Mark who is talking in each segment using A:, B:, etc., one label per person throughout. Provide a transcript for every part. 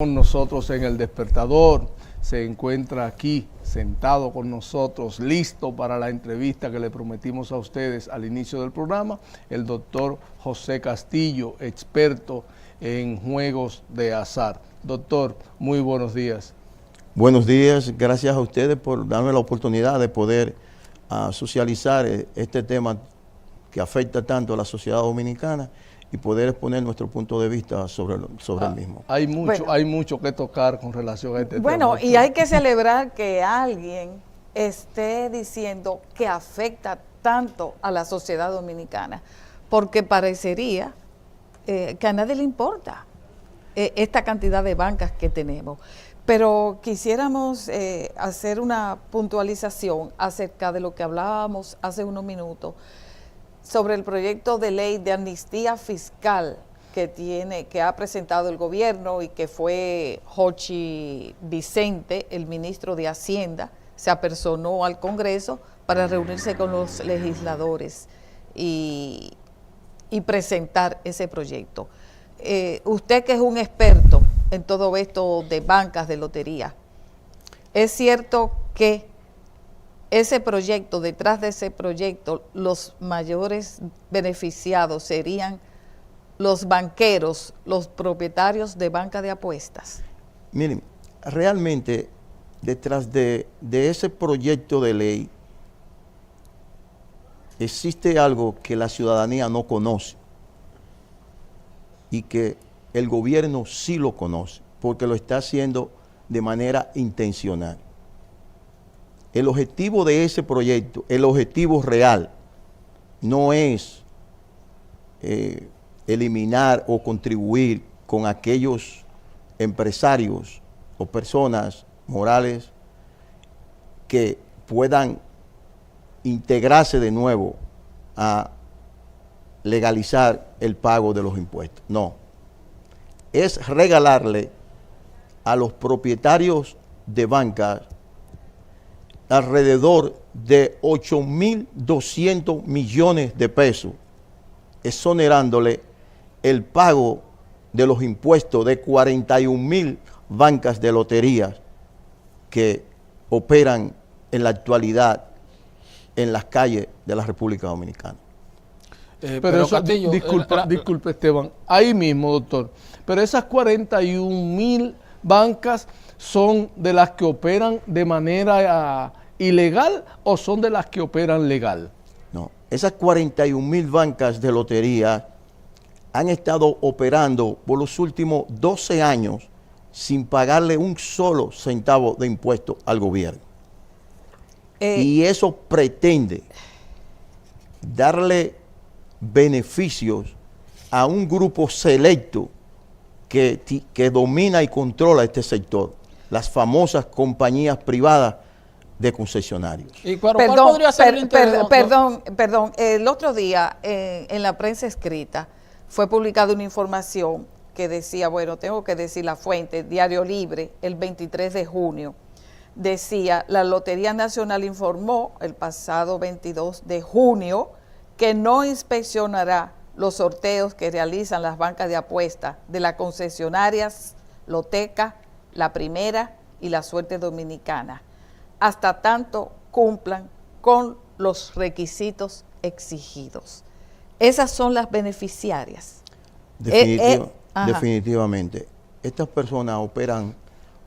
A: Con nosotros en El Despertador, se encuentra aquí sentado con nosotros, listo para la entrevista que le prometimos a ustedes al inicio del programa, el doctor José Castillo, experto en juegos de azar. Doctor, muy buenos días.
B: Buenos días, gracias a ustedes por darme la oportunidad de poder socializar este tema que afecta tanto a la sociedad dominicana y poder exponer nuestro punto de vista sobre el mismo.
A: Hay mucho que tocar con relación a este tema.
C: Bueno, y hay que celebrar que alguien esté diciendo que afecta tanto a la sociedad dominicana, porque parecería que a nadie le importa esta cantidad de bancas que tenemos. Pero quisiéramos hacer una puntualización acerca de lo que hablábamos hace unos minutos sobre el proyecto de ley de amnistía fiscal que ha presentado el gobierno y que fue Jochi Vicente, el ministro de Hacienda, se apersonó al Congreso para reunirse con los legisladores y presentar ese proyecto. Usted que es un experto en todo esto de bancas de lotería, ¿es cierto que ese proyecto, detrás de ese proyecto, los mayores beneficiados serían los banqueros, los propietarios de banca de apuestas?
B: Miren, realmente detrás de ese proyecto de ley existe algo que la ciudadanía no conoce y que el gobierno sí lo conoce, porque lo está haciendo de manera intencional. El objetivo de ese proyecto, el objetivo real, no es eliminar o contribuir con aquellos empresarios o personas morales que puedan integrarse de nuevo a legalizar el pago de los impuestos. No, es regalarle a los propietarios de bancas alrededor de 8.200 millones de pesos, exonerándole el pago de los impuestos de 41.000 bancas de loterías que operan en la actualidad en las calles de la República Dominicana.
A: Pero eso, Castillo, disculpe Esteban, ahí mismo, doctor, pero esas 41.000 bancas son de las que operan de manera ilegal o son de las que operan legal?
B: No, esas 41.000 bancas de lotería han estado operando por los últimos 12 años sin pagarle un solo centavo de impuesto al gobierno. Y eso pretende darle beneficios a un grupo selecto que domina y controla este sector, las famosas compañías privadas de concesionarios.
C: ¿Y ¿cuál podría ser el interés? Perdón, el otro día en la prensa escrita fue publicada una información que decía, bueno, tengo que decir la fuente, Diario Libre, el 23 de junio, decía, la Lotería Nacional informó el pasado 22 de junio que no inspeccionará los sorteos que realizan las bancas de apuestas de las concesionarias Loteca, La Primera y La Suerte Dominicana, hasta tanto cumplan con los requisitos exigidos. Esas son las beneficiarias.
B: Definitivamente. Estas personas operan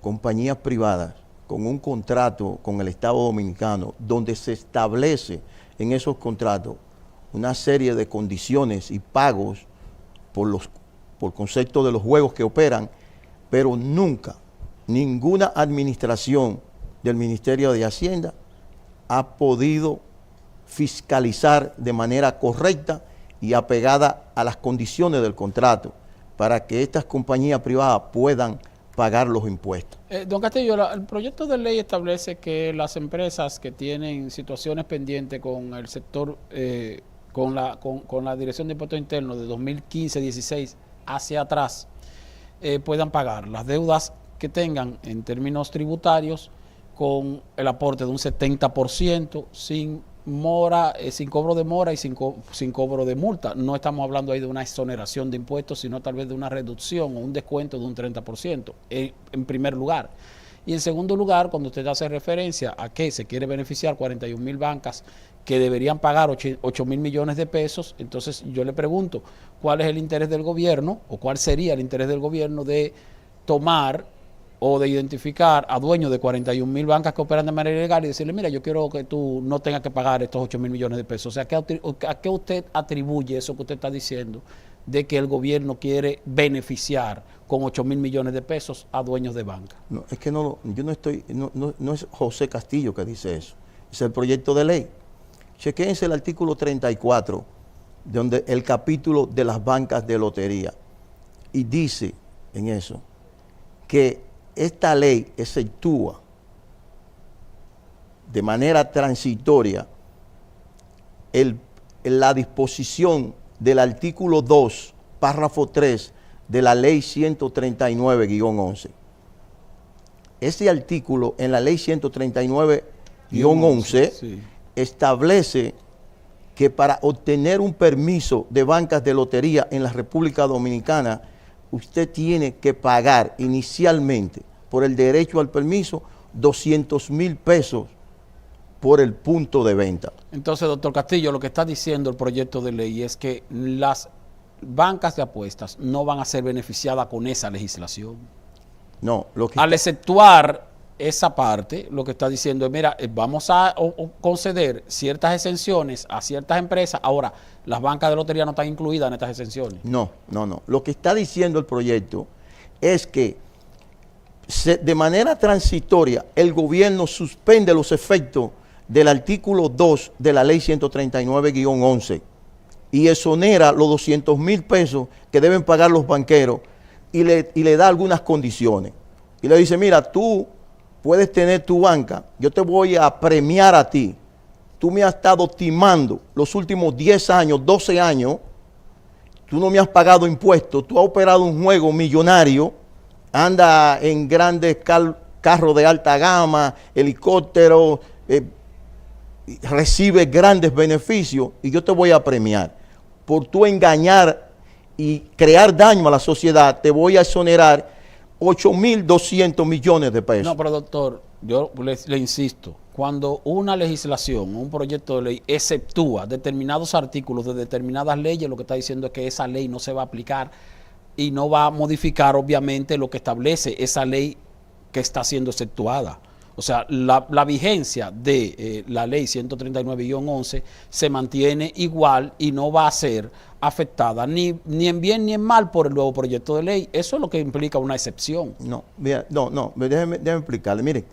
B: compañías privadas con un contrato con el Estado Dominicano, donde se establece en esos contratos una serie de condiciones y pagos por concepto de los juegos que operan, pero nunca, ninguna administración del Ministerio de Hacienda ha podido fiscalizar de manera correcta y apegada a las condiciones del contrato para que estas compañías privadas puedan pagar los impuestos.
D: Don Castillo, el proyecto de ley establece que las empresas que tienen situaciones pendientes con el sector, con la Dirección de Impuestos Internos de 2015-16 hacia atrás, puedan pagar las deudas que tengan en términos tributarios con el aporte de un 70% sin mora, sin cobro de mora y sin cobro de multa. No estamos hablando ahí de una exoneración de impuestos, sino tal vez de una reducción o un descuento de un 30%, en primer lugar. Y en segundo lugar, cuando usted hace referencia a que se quiere beneficiar 41.000 bancas que deberían pagar 8.000 millones de pesos, entonces yo le pregunto, ¿cuál es el interés del gobierno o cuál sería el interés del gobierno de tomar o de identificar a dueños de 41.000 bancas que operan de manera ilegal y decirle, mira, yo quiero que tú no tengas que pagar estos 8.000 millones de pesos? O sea, ¿a qué usted atribuye eso que usted está diciendo de que el gobierno quiere beneficiar con 8.000 millones de pesos a dueños de banca?
B: No, es que no es José Castillo que dice eso, es el proyecto de ley. Chequéense el artículo 34, donde el capítulo de las bancas de lotería, y dice en eso que esta ley exceptúa de manera transitoria la disposición del artículo 2, párrafo 3 de la ley 139-11. Ese artículo en la ley 139-11
D: sí,
B: establece que para obtener un permiso de bancas de lotería en la República Dominicana, usted tiene que pagar inicialmente por el derecho al permiso 200.000 pesos por el punto de venta.
D: Entonces, doctor Castillo, lo que está diciendo el proyecto de ley es que las bancas de apuestas no van a ser beneficiadas con esa legislación.
B: No, lo que
D: Al exceptuar esa parte, lo que está diciendo es, mira, vamos a conceder ciertas exenciones a ciertas empresas. Ahora, las bancas de lotería no están incluidas en estas exenciones.
B: No. Lo que está diciendo el proyecto es que de manera transitoria el gobierno suspende los efectos del artículo 2 de la ley 139-11 y exonera los 200.000 pesos que deben pagar los banqueros y le da algunas condiciones. Y le dice, mira, tú puedes tener tu banca, yo te voy a premiar a ti. Tú me has estado timando los últimos 10 años, 12 años, tú no me has pagado impuestos, tú has operado un juego millonario, anda en grandes carros de alta gama, helicópteros, recibe grandes beneficios y yo te voy a premiar. Por tú engañar y crear daño a la sociedad, te voy a exonerar 8.200 millones de pesos.
D: No, pero doctor, yo le insisto, cuando una legislación, un proyecto de ley exceptúa determinados artículos de determinadas leyes, lo que está diciendo es que esa ley no se va a aplicar y no va a modificar obviamente lo que establece esa ley que está siendo exceptuada. O sea, la vigencia de la ley 139-11 se mantiene igual y no va a ser afectada ni en bien ni en mal por el nuevo proyecto de ley. Eso es lo que implica una excepción.
B: No, déjeme explicarle. Mire,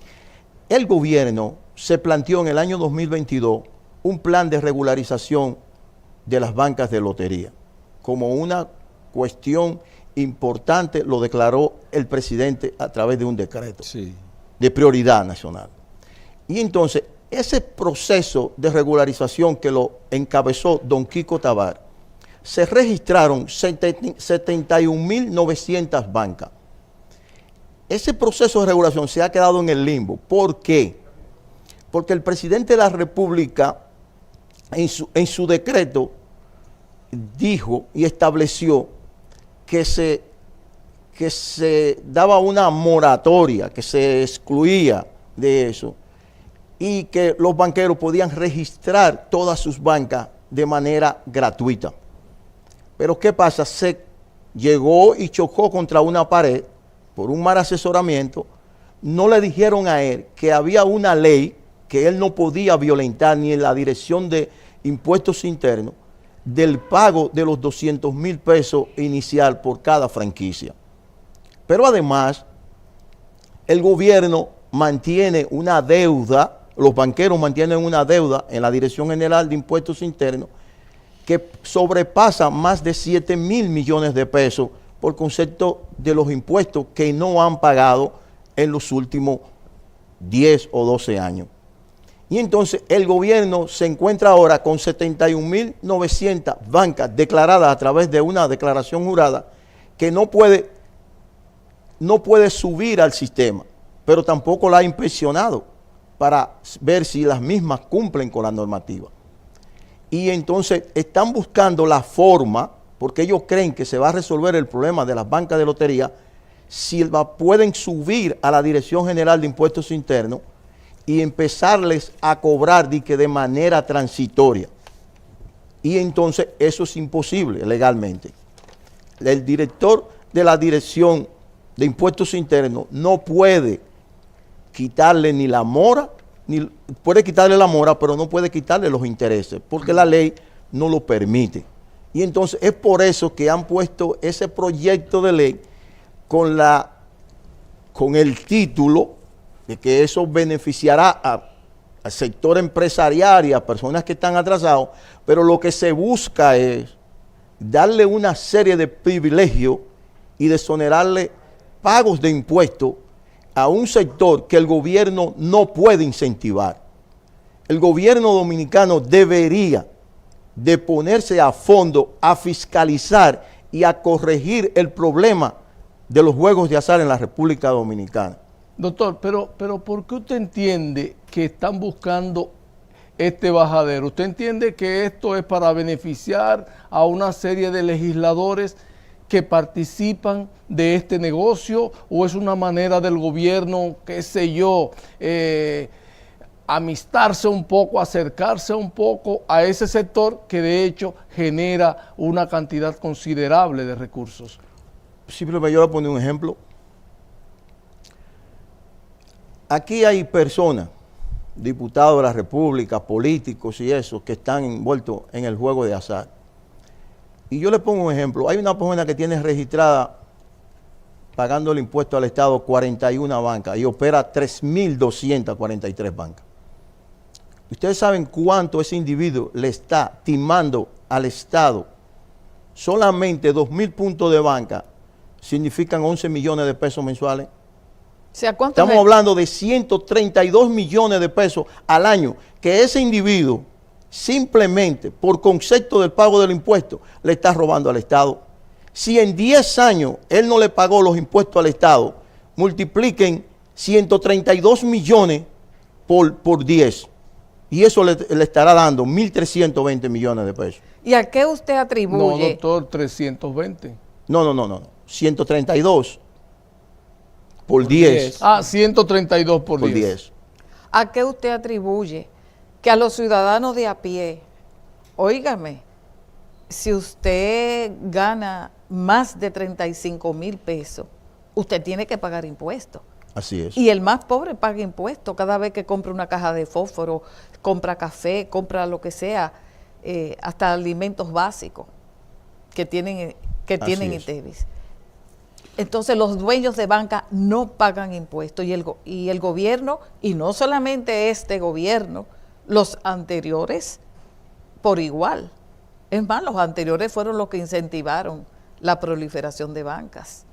B: el gobierno se planteó en el año 2022 un plan de regularización de las bancas de lotería. Como una cuestión importante, lo declaró el presidente a través de un decreto.
D: Sí.
B: De prioridad nacional. Y entonces, ese proceso de regularización que lo encabezó don Kiko Tabar, se registraron 71.900 bancas. Ese proceso de regulación se ha quedado en el limbo. ¿Por qué? Porque el presidente de la República, en su decreto, dijo y estableció que se daba una moratoria, que se excluía de eso y que los banqueros podían registrar todas sus bancas de manera gratuita. Pero ¿qué pasa? Se llegó y chocó contra una pared por un mal asesoramiento. No le dijeron a él que había una ley que él no podía violentar ni en la Dirección de Impuestos Internos del pago de los 200.000 pesos inicial por cada franquicia. Pero además, el gobierno mantiene una deuda, los banqueros mantienen una deuda en la Dirección General de Impuestos Internos que sobrepasa más de 7.000 millones de pesos por concepto de los impuestos que no han pagado en los últimos 10 o 12 años. Y entonces el gobierno se encuentra ahora con 71.900 bancas declaradas a través de una declaración jurada que no puede subir al sistema, pero tampoco la ha inspeccionado. para ver si las mismas cumplen con la normativa. Y entonces están buscando la forma, porque ellos creen que se va a resolver el problema de las bancas de lotería, si pueden subir a la Dirección General de Impuestos Internos y empezarles a cobrar de manera transitoria. Y entonces eso es imposible legalmente. El director de la Dirección de Impuestos Internos no puede quitarle ni la mora, puede quitarle la mora, pero no puede quitarle los intereses, porque la ley no lo permite. Y entonces es por eso que han puesto ese proyecto de ley con el título de que eso beneficiará al sector empresarial y a personas que están atrasados, pero lo que se busca es darle una serie de privilegios y desonerarle pagos de impuestos a un sector que el gobierno no puede incentivar. El gobierno dominicano debería de ponerse a fondo a fiscalizar y a corregir el problema de los juegos de azar en la República Dominicana.
A: Doctor, pero ¿por qué usted entiende que están buscando este bajadero? ¿Usted entiende que esto es para beneficiar a una serie de legisladores que participan de este negocio, o es una manera del gobierno, qué sé yo, amistarse un poco, acercarse un poco a ese sector que de hecho genera una cantidad considerable de recursos?
B: Simplemente yo le voy a poner un ejemplo. Aquí hay personas, diputados de la República, políticos y eso, que están envueltos en el juego de azar. Y yo le pongo un ejemplo. Hay una persona que tiene registrada, pagando el impuesto al Estado, 41 bancas y opera 3.243 bancas. ¿Ustedes saben cuánto ese individuo le está timando al Estado? Solamente 2.000 puntos de banca significan 11 millones de pesos mensuales.
C: O sea, ¿cuánto
B: Estamos hablando de 132 millones de pesos al año que ese individuo, simplemente por concepto del pago del impuesto, le está robando al Estado. Si en 10 años él no le pagó los impuestos al Estado, multipliquen 132 millones por 10. Y eso le estará dando 1.320 millones de pesos.
C: ¿Y a qué usted atribuye?
A: No, doctor, 320.
B: No. 132 por 10.
A: Ah, 132 por 10.
C: ¿A qué usted atribuye que a los ciudadanos de a pie, óigame, si usted gana más de 35,000 pesos, usted tiene que pagar impuestos?
B: Así es.
C: Y el más pobre paga impuestos cada vez que compra una caja de fósforo, compra café, compra lo que sea, hasta alimentos básicos que tienen ITEVIS. Entonces los dueños de banca no pagan impuestos y el gobierno, y no solamente este gobierno, los anteriores por igual. Es más, los anteriores fueron los que incentivaron la proliferación de bancas.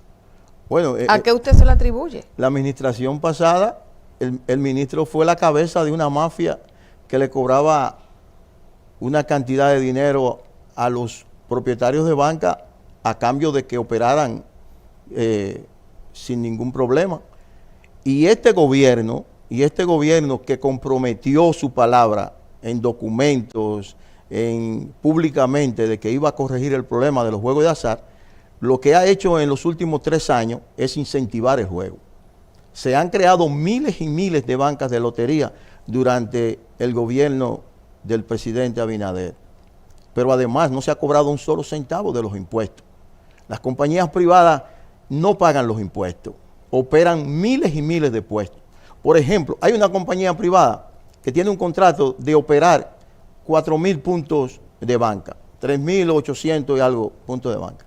B: Bueno,
C: ¿A qué usted se le atribuye?
B: La administración pasada, el ministro fue la cabeza de una mafia que le cobraba una cantidad de dinero a los propietarios de banca a cambio de que operaran sin ningún problema. Y este gobierno que comprometió su palabra en documentos, públicamente, de que iba a corregir el problema de los juegos de azar, lo que ha hecho en los últimos 3 años es incentivar el juego. Se han creado miles y miles de bancas de lotería durante el gobierno del presidente Abinader. Pero además no se ha cobrado un solo centavo de los impuestos. Las compañías privadas no pagan los impuestos, operan miles y miles de puestos. Por ejemplo, hay una compañía privada que tiene un contrato de operar 4.000 puntos de banca, 3.800 y algo puntos de banca.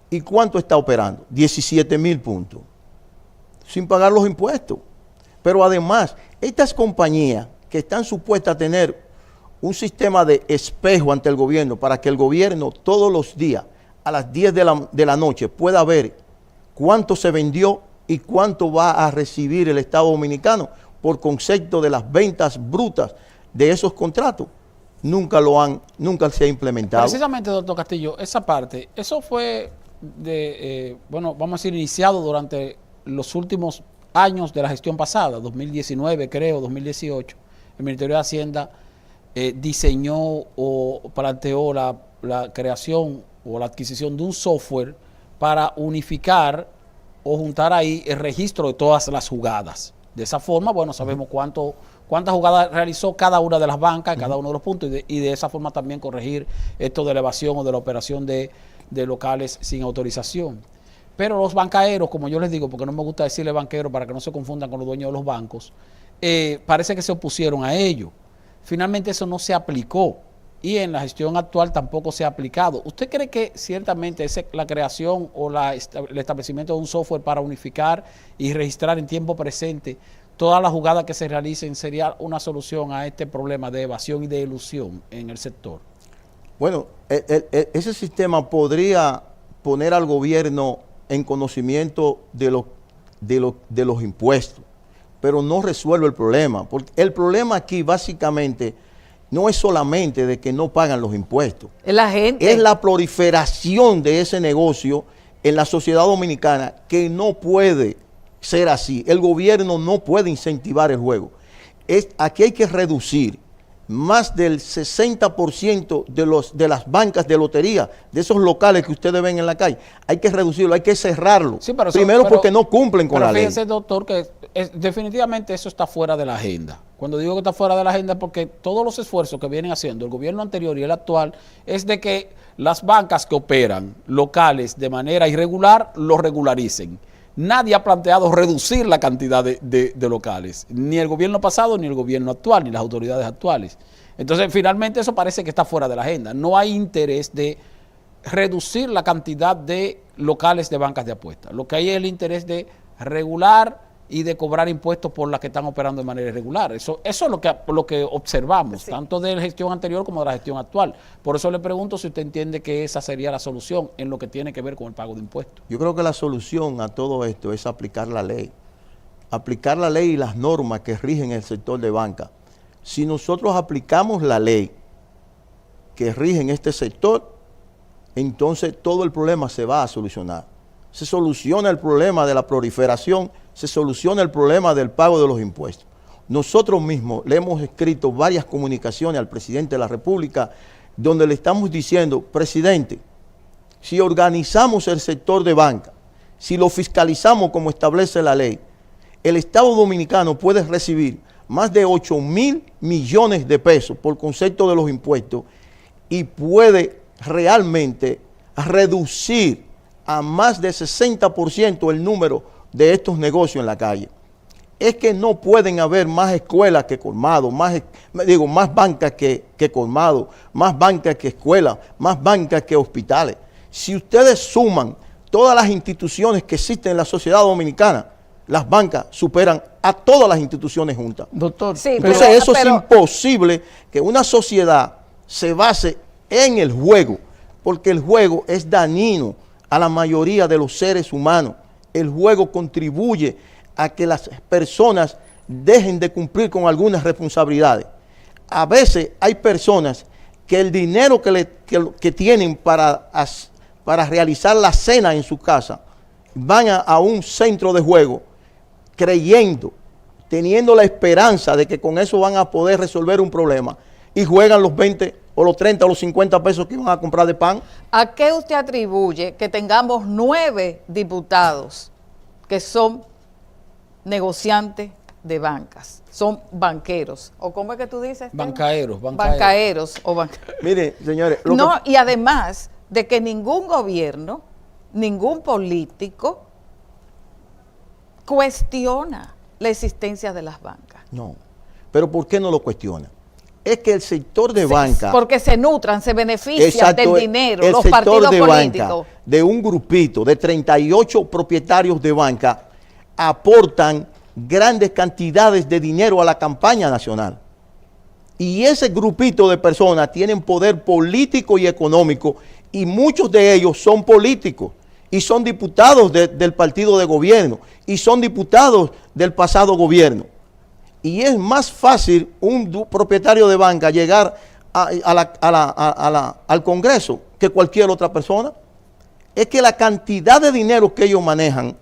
B: ¿Y cuánto está operando? 17.000 puntos, sin pagar los impuestos. Pero además, estas compañías que están supuestas a tener un sistema de espejo ante el gobierno para que el gobierno todos los días a las 10 de la noche pueda ver cuánto se vendió y cuánto va a recibir el Estado Dominicano por concepto de las ventas brutas de esos contratos, nunca se ha implementado.
D: Precisamente, doctor Castillo, esa parte, eso fue vamos a decir, iniciado durante los últimos años de la gestión pasada, 2019 creo, 2018, el Ministerio de Hacienda diseñó o planteó la creación o la adquisición de un software para unificar o juntar ahí el registro de todas las jugadas. De esa forma, bueno, sabemos cuántas jugadas realizó cada una de las bancas, cada uno de los puntos, y de esa forma también corregir esto de la evasión o de la operación de locales sin autorización. Pero los bancaeros, como yo les digo, porque no me gusta decirle banqueros para que no se confundan con los dueños de los bancos, parece que se opusieron a ello. Finalmente eso no se aplicó y en la gestión actual tampoco se ha aplicado. ¿Usted cree que ciertamente la creación o el establecimiento de un software para unificar y registrar en tiempo presente todas las jugadas que se realicen sería una solución a este problema de evasión y de elusión en el sector?
B: Bueno, ese sistema podría poner al gobierno en conocimiento de los impuestos, pero no resuelve el problema, porque el problema aquí básicamente no es solamente de que no pagan los impuestos,
C: Es la gente.
B: es la proliferación de ese negocio en la sociedad dominicana que no puede ser así. El gobierno no puede incentivar el juego. Aquí hay que reducir más del 60% de las bancas de lotería, de esos locales que ustedes ven en la calle. Hay que reducirlo, hay que cerrarlo.
D: Sí, pero
B: primero porque no cumplen con la ley.
D: Fíjese, doctor, que definitivamente eso está fuera de la agenda. Cuando digo que está fuera de la agenda, porque todos los esfuerzos que vienen haciendo el gobierno anterior y el actual es de que las bancas que operan locales de manera irregular lo regularicen. Nadie ha planteado reducir la cantidad de locales, ni el gobierno pasado, ni el gobierno actual, ni las autoridades actuales. Entonces, finalmente eso parece que está fuera de la agenda. No hay interés de reducir la cantidad de locales de bancas de apuestas. Lo que hay es el interés de regular y de cobrar impuestos por las que están operando de manera irregular. Eso es lo que observamos, sí, tanto de la gestión anterior como de la gestión actual. Por eso le pregunto si usted entiende que esa sería la solución en lo que tiene que ver con el pago de impuestos.
B: Yo creo que la solución a todo esto es aplicar la ley. Aplicar la ley y las normas que rigen el sector de banca. Si nosotros aplicamos la ley que rige en este sector, entonces todo el problema se va a solucionar. Se soluciona el problema de la proliferación, se soluciona el problema del pago de los impuestos. Nosotros mismos le hemos escrito varias comunicaciones al presidente de la República donde le estamos diciendo, presidente, si organizamos el sector de banca, si lo fiscalizamos como establece la ley, el Estado Dominicano puede recibir más de 8.000 millones de pesos por concepto de los impuestos y puede realmente reducir a más de 60% el número de estos negocios en la calle. Es que no pueden haber más escuelas que colmados, más bancas que colmados, más bancas que escuelas, más bancas que hospitales. Si ustedes suman todas las instituciones que existen en la sociedad dominicana, las bancas superan a todas las instituciones juntas.
A: Doctor,
C: sí,
B: entonces eso es imposible que una sociedad se base en el juego, porque el juego es dañino a la mayoría de los seres humanos. El juego contribuye a que las personas dejen de cumplir con algunas responsabilidades. A veces hay personas que el dinero que tienen para realizar la cena en su casa, van a un centro de juego creyendo, teniendo la esperanza de que con eso van a poder resolver un problema y juegan los 20 o los 30 o los 50 pesos que iban a comprar de pan.
C: ¿A qué usted atribuye que tengamos 9 diputados que son negociantes de bancas? Son banqueros. ¿O cómo es que tú dices?
D: Bancaeros.
C: Bancaeros o banqueros.
B: Mire, señores.
C: Y además de que ningún gobierno, ningún político cuestiona la existencia de las bancas.
B: No, pero ¿por qué no lo cuestiona? Es que el sector de banca...
C: Porque se nutran, se benefician, exacto, del dinero, los
B: partidos políticos. El sector de banca, de un grupito de 38 propietarios de banca, aportan grandes cantidades de dinero a la campaña nacional. Y ese grupito de personas tienen poder político y económico, y muchos de ellos son políticos, y son diputados del partido de gobierno, y son diputados del pasado gobierno. Y es más fácil un propietario de banca llegar al Congreso que cualquier otra persona. Es que la cantidad de dinero que ellos manejan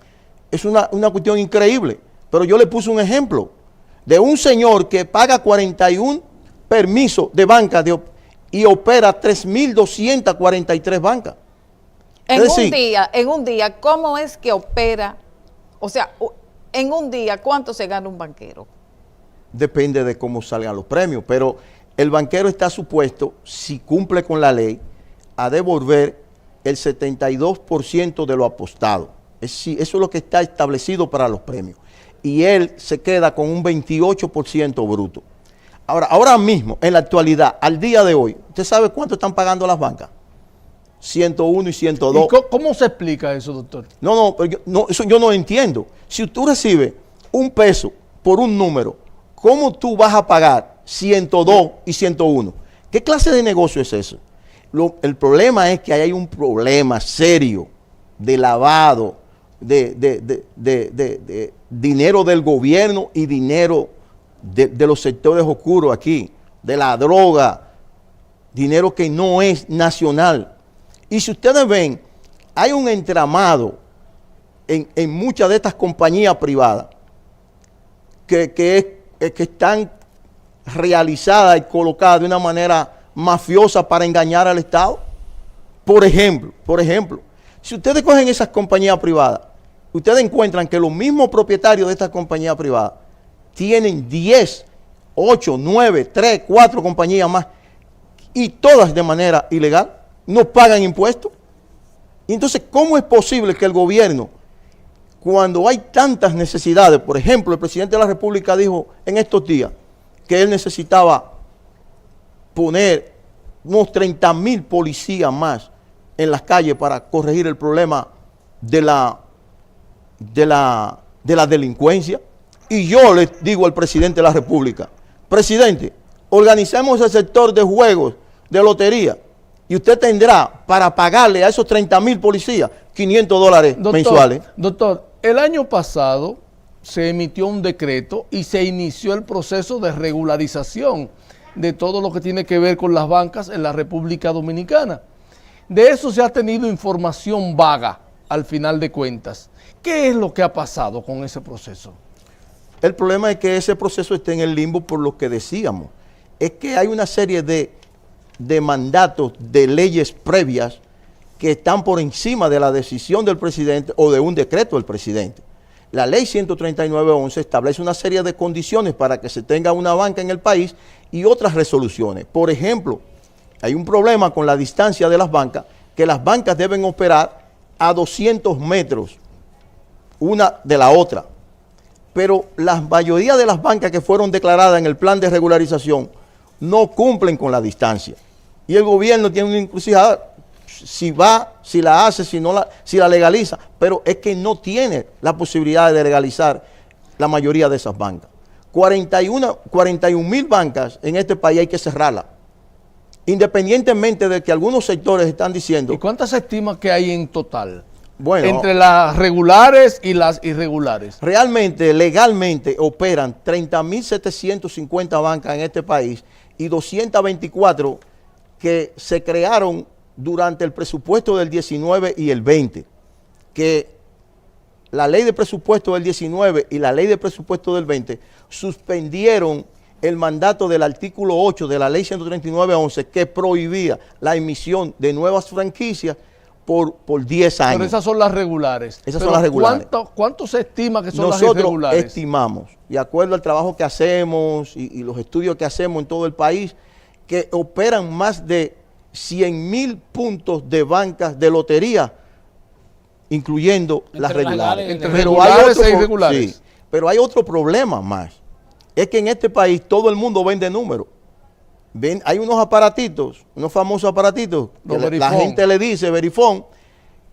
B: es una cuestión increíble. Pero yo le puse un ejemplo de un señor que paga 41 permisos de banca y opera 3.243 bancas.
C: En
B: Es decir,
C: en un día, ¿cómo es que opera? O sea, en un día, ¿cuánto se gana un banquero?
B: depende de cómo salgan los premios, pero el banquero está supuesto, si cumple con la ley, a devolver el 72% de lo apostado. Eso es lo que está establecido para los premios. Y él se queda con un 28% bruto. Ahora mismo, en la actualidad, al día de hoy, ¿usted sabe cuánto están pagando las bancas? 101 y 102.
A: ¿Y cómo se explica eso, doctor?
B: No, eso yo no entiendo. Si tú recibes $1 por un número, ¿cómo tú vas a pagar 102 y 101? ¿Qué clase de negocio es eso? El problema es que hay un problema serio de lavado de dinero del gobierno y dinero de los sectores oscuros aquí, de la droga, dinero que no es nacional. Y si ustedes ven, hay un entramado en muchas de estas compañías privadas que están realizadas y colocadas de una manera mafiosa para engañar al Estado. Por ejemplo, si ustedes cogen esas compañías privadas, ustedes encuentran que los mismos propietarios de estas compañías privadas tienen 10, 8, 9, 3, 4 compañías más, y todas de manera ilegal, no pagan impuestos. Y entonces, ¿cómo es posible que el gobierno, cuando hay tantas necesidades, por ejemplo, el presidente de la República dijo en estos días que él necesitaba poner unos 30,000 policías más en las calles para corregir el problema de la delincuencia? Y yo le digo al presidente de la República: presidente, organicemos el sector de juegos, de lotería, y usted tendrá para pagarle a esos 30,000 policías $500 mensuales.
A: Doctor, el año pasado se emitió un decreto y se inició el proceso de regularización de todo lo que tiene que ver con las bancas en la República Dominicana. De eso se ha tenido información vaga al final de cuentas. ¿Qué es lo que ha pasado con ese proceso?
B: El problema es que ese proceso está en el limbo por lo que decíamos. Es que hay una serie de mandatos, de leyes previas que están por encima de la decisión del presidente o de un decreto del presidente. La ley 139.11 establece una serie de condiciones para que se tenga una banca en el país y otras resoluciones. Por ejemplo, hay un problema con la distancia de las bancas, que las bancas deben operar a 200 metros una de la otra. Pero la mayoría de las bancas que fueron declaradas en el plan de regularización no cumplen con la distancia. Y el gobierno tiene una encrucijada, si la hace, si la legaliza, pero es que no tiene la posibilidad de legalizar la mayoría de esas bancas. 41,000 bancas en este país hay que cerrarlas, independientemente de que algunos sectores están diciendo...
A: ¿Y cuántas se estima que hay en total?
B: Bueno,
A: entre las regulares y las irregulares.
B: Realmente, legalmente, operan 30,750 bancas en este país y 224 que se crearon durante el presupuesto del 19 y el 20, que la ley de presupuesto del 19 y la ley de presupuesto del 20 suspendieron el mandato del artículo 8 de la ley 139.11 que prohibía la emisión de nuevas franquicias por 10 años.
A: Pero esas son las regulares.
B: Esas son las regulares.
A: ¿Cuánto se estima que son las
B: irregulares? Nosotros estimamos, de acuerdo al trabajo que hacemos y los estudios que hacemos en todo el país, que operan más de 100,000 puntos de bancas de lotería, incluyendo las regulares.
A: Entre regulares e irregulares.
B: Sí, pero hay otro problema más. Es que en este país todo el mundo vende números. Hay unos aparatitos, unos famosos aparatitos, que la gente le dice verifón,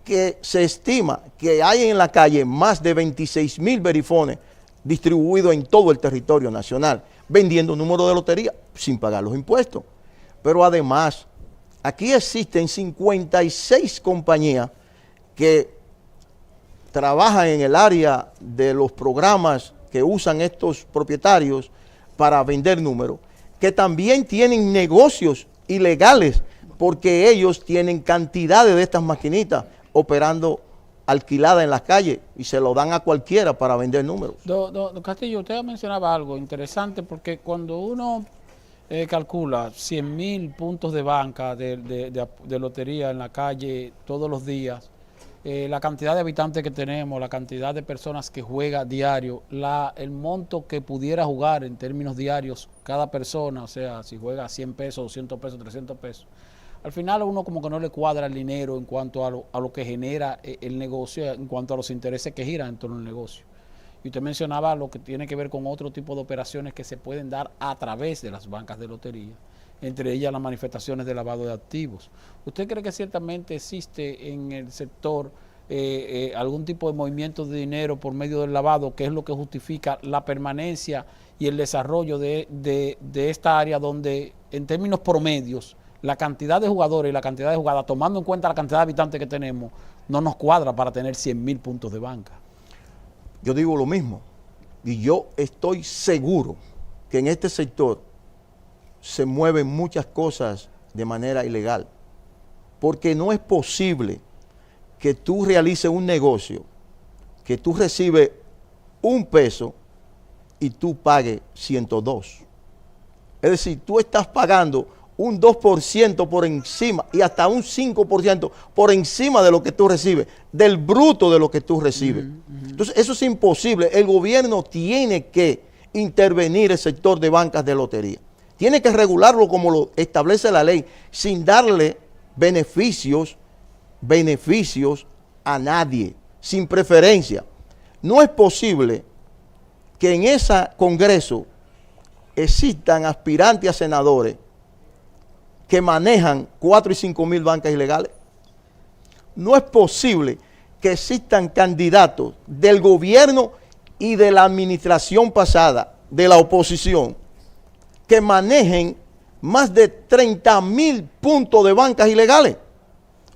B: que se estima que hay en la calle más de 26,000 verifones distribuidos en todo el territorio nacional, vendiendo números de lotería sin pagar los impuestos. Pero además, aquí existen 56 compañías que trabajan en el área de los programas que usan estos propietarios para vender números, que también tienen negocios ilegales porque ellos tienen cantidades de estas maquinitas operando alquiladas en las calles y se lo dan a cualquiera para vender números.
D: Don Castillo, usted mencionaba algo interesante porque cuando uno calcula 100.000 puntos de banca de lotería en la calle todos los días, la cantidad de habitantes que tenemos, la cantidad de personas que juega diario, el monto que pudiera jugar en términos diarios cada persona, o sea, si juega 100 pesos, 200 pesos, 300 pesos, al final a uno como que no le cuadra el dinero en cuanto a lo que genera el negocio, en cuanto a los intereses que giran en torno al negocio. Y usted mencionaba lo que tiene que ver con otro tipo de operaciones que se pueden dar a través de las bancas de lotería, entre ellas las manifestaciones de lavado de activos. ¿Usted cree que ciertamente existe en el sector algún tipo de movimiento de dinero por medio del lavado, que es lo que justifica la permanencia y el desarrollo de esta área donde, en términos promedios, la cantidad de jugadores y la cantidad de jugadas, tomando en cuenta la cantidad de habitantes que tenemos, no nos cuadra para tener 100.000 puntos de banca?
B: Yo digo lo mismo, y yo estoy seguro que en este sector se mueven muchas cosas de manera ilegal, porque no es posible que tú realices un negocio, que tú recibes 1 peso y tú pagues 102. Es decir, tú estás pagando un 2% por encima y hasta un 5% por encima de lo que tú recibes, del bruto de lo que tú recibes. Entonces, eso es imposible. El gobierno tiene que intervenir el sector de bancas de lotería. Tiene que regularlo como lo establece la ley, sin darle beneficios a nadie, sin preferencia. No es posible que en ese Congreso existan aspirantes a senadores que manejan 4 y 5 mil bancas ilegales. No es posible que existan candidatos del gobierno y de la administración pasada, de la oposición, que manejen más de 30.000 puntos de bancas ilegales.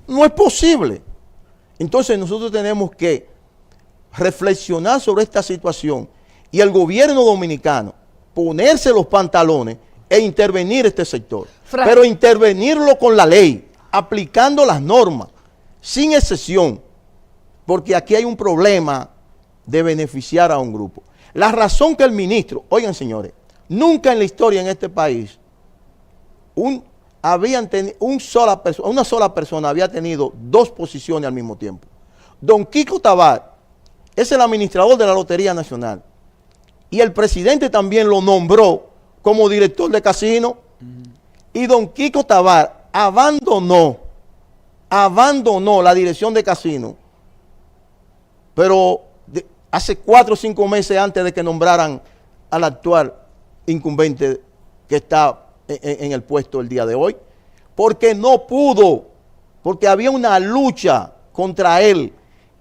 B: No es posible. Entonces nosotros tenemos que reflexionar sobre esta situación y el gobierno dominicano ponerse los pantalones e intervenir este sector. Pero intervenirlo con la ley, aplicando las normas, sin excepción, porque aquí hay un problema de beneficiar a un grupo. La razón que el ministro, oigan señores, nunca en la historia en este país una sola persona había tenido 2 posiciones al mismo tiempo. Don Kiko Tabar es el administrador de la Lotería Nacional y el presidente también lo nombró como director de casino. Y don Kiko Tabar abandonó la dirección de casino, pero hace 4 o 5 meses antes de que nombraran al actual incumbente que está en el puesto el día de hoy, porque no pudo, porque había una lucha contra él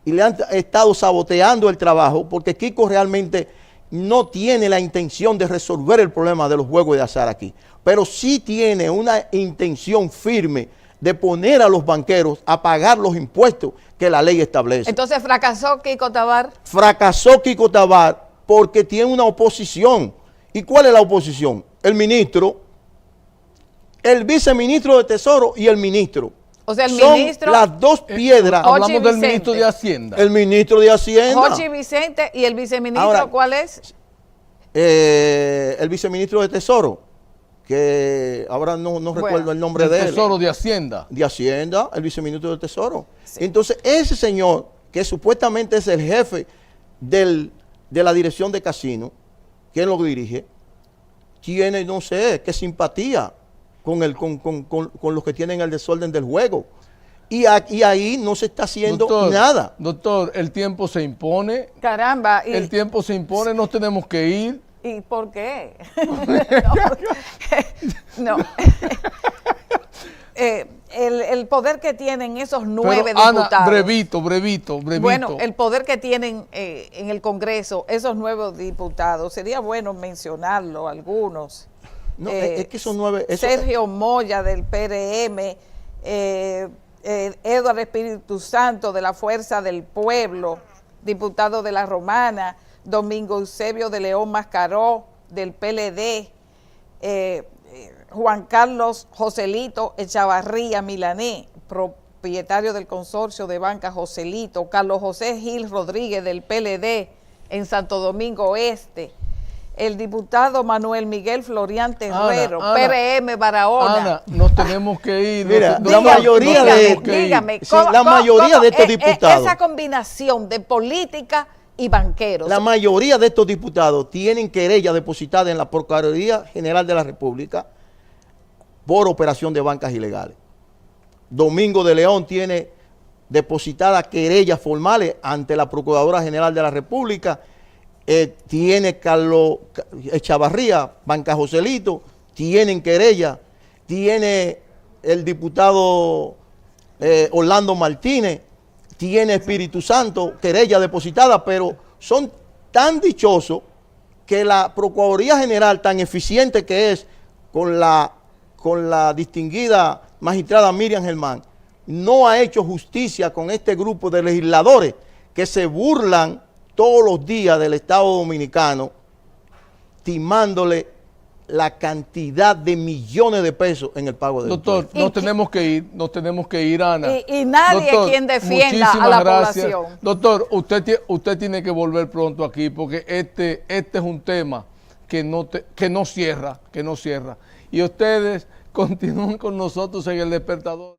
B: y le han estado saboteando el trabajo, porque Kiko realmente no tiene la intención de resolver el problema de los juegos de azar aquí, pero sí tiene una intención firme de poner a los banqueros a pagar los impuestos que la ley establece.
C: Entonces fracasó Kiko Tabar.
B: Fracasó Kiko Tabar porque tiene una oposición. ¿Y cuál es la oposición? El ministro, el viceministro de Tesoro y el ministro.
C: O sea, el
B: son
C: ministro,
B: las 2 piedras.
A: Hablamos del
C: Vicente.
A: ministro de Hacienda.
B: El ministro de Hacienda.
C: Jochi Vicente, y el viceministro,
B: Ahora,
C: ¿cuál es?
B: El viceministro de Tesoro, que ahora no recuerdo el nombre de él.
A: Tesoro de Hacienda.
B: De Hacienda, el viceministro de Tesoro. Sí. Entonces, ese señor, que supuestamente es el jefe de la dirección de casino, ¿quién lo dirige? Tiene, no sé, qué simpatía con los que tienen el desorden del juego. Y ahí no se está haciendo nada. Doctor,
A: el tiempo se impone.
C: Caramba.
A: El tiempo se impone, nos tenemos que ir.
C: ¿Y por qué? No. El poder que tienen esos 9 diputados.
A: Ana, brevito.
C: Bueno, el poder que tienen en el Congreso esos 9 diputados, sería bueno mencionarlo, algunos.
B: No, es que esos 9...
C: Sergio Moya del PRM, Eduardo Espíritu Santo de la Fuerza del Pueblo, diputado de la Romana, Domingo Eusebio de León Mascaró del PLD, Juan Carlos Joselito Echavarría Milané, propietario del consorcio de banca Joselito, Carlos José Gil Rodríguez del PLD en Santo Domingo Oeste, el diputado Manuel Miguel Florian Terrero,
A: Ana,
C: PRM Barahona.
A: Ana, nos tenemos que ir.
B: Mira,
A: nos
B: la
A: tenemos-
B: mayoría
A: nos
B: de-
A: tenemos que ir.
C: dígame,
B: Sí, la mayoría de estos diputados.
C: Esa combinación de política y banqueros.
B: La mayoría de estos diputados tienen querella depositada en la Procuraduría General de la República por operación de bancas ilegales. Domingo de León tiene depositadas querellas formales ante la Procuradora General de la República. Tiene Carlos Echavarría, Banca Joselito, tienen querella. Tiene el diputado Orlando Martínez, tiene Espíritu Santo, querella depositada, pero son tan dichosos que la Procuraduría General, tan eficiente que es con la distinguida magistrada Miriam Germán, no ha hecho justicia con este grupo de legisladores que se burlan todos los días del Estado Dominicano, timándole la cantidad de millones de pesos en el pago de
A: Doctor,
B: impuestos.
A: nos tenemos que ir, Ana.
C: Y nadie quien defienda a la
A: gracias.
C: población.
A: Doctor, usted tiene que volver pronto aquí porque este es un tema que no cierra. Y ustedes continúen con nosotros en El Despertador.